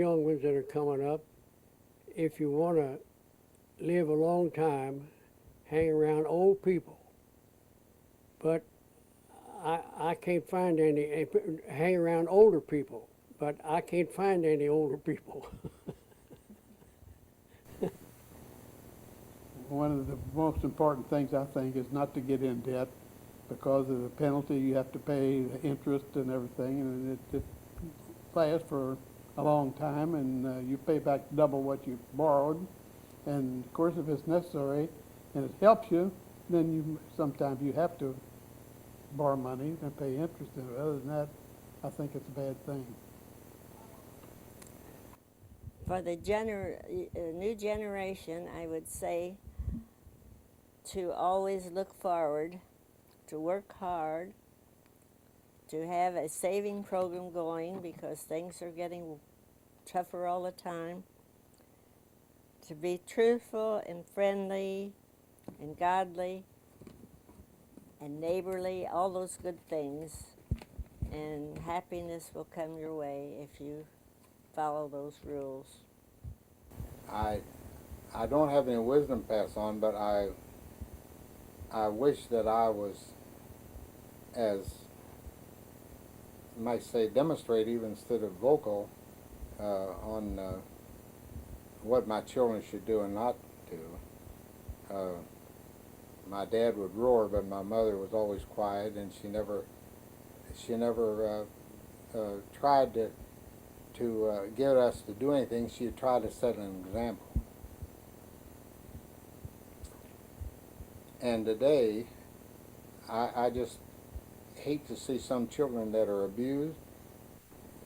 young ones that are coming up, if you want to live a long time, hang around old people. But I can't find any, hang around older people, but I can't find any older people. One of the most important things, I think, is not to get in debt because of the penalty you have to pay, the interest and everything, and it lasts for a long time, and you pay back double what you borrowed. And of course, if it's necessary and it helps you, then sometimes you have to borrow money and pay interest in it. Other than that, I think it's a bad thing. For the new generation, I would say to always look forward, to work hard, to have a saving program going because things are getting tougher all the time, to be truthful and friendly and godly and neighborly, all those good things, and happiness will come your way if you follow those rules. I don't have any wisdom to pass on, but I wish that I was, as you might say, demonstrative instead of vocal on what my children should do and not do. My dad would roar, but my mother was always quiet, and she never tried to get us to do anything. She tried to set an example. And today, I just hate to see some children that are abused.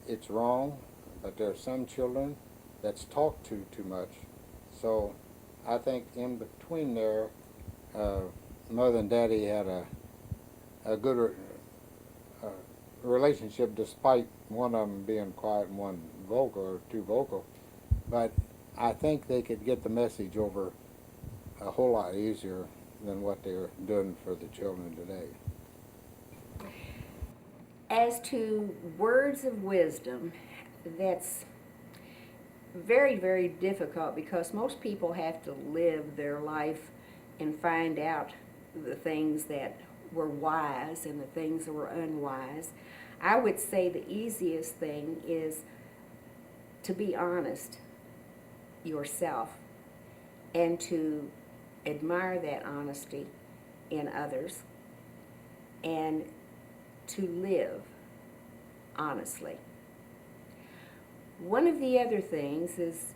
It's wrong, but there are some children that's talked to too much. So I think in between there, Mother and Daddy had a good relationship, despite one of them being quiet and one vocal or too vocal. But I think they could get the message over a whole lot easier than what they're doing for the children today. As to words of wisdom, that's very, very difficult because most people have to live their life and find out the things that were wise and the things that were unwise. I would say the easiest thing is to be honest yourself and to admire that honesty in others and to live honestly. One of the other things is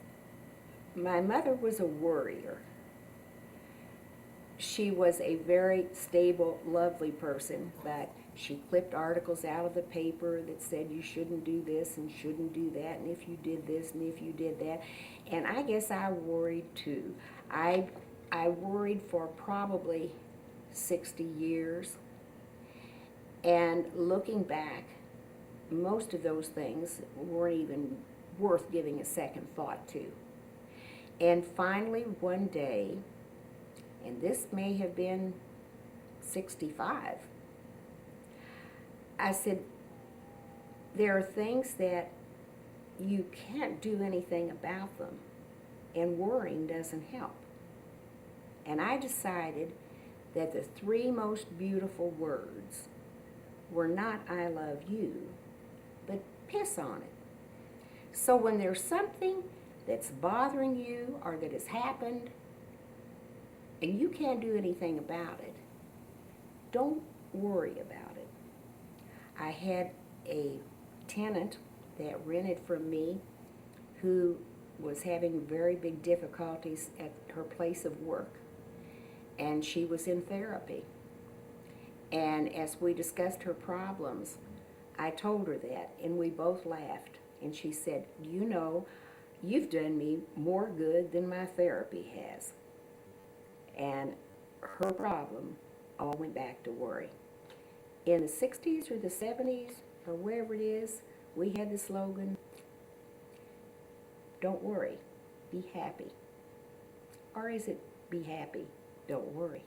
my mother was a worrier. She was a very stable, lovely person, but she clipped articles out of the paper that said you shouldn't do this and shouldn't do that, and if you did this and if you did that. And I guess I worried too. I worried for probably 60 years. And looking back, most of those things weren't even worth giving a second thought to. And finally, one day, and this may have been 65, I said, there are things that you can't do anything about them, and worrying doesn't help. And I decided that the three most beautiful words were not I love you, but piss on it. So when there's something that's bothering you or that has happened and you can't do anything about it, don't worry about it. I had a tenant that rented from me who was having very big difficulties at her place of work, and she was in therapy. And as we discussed her problems, I told her that, and we both laughed. And she said, you know, you've done me more good than my therapy has. And her problem all went back to worry. In the 60s or the 70s, or wherever it is, we had the slogan, don't worry, be happy. Or is it, be happy, don't worry?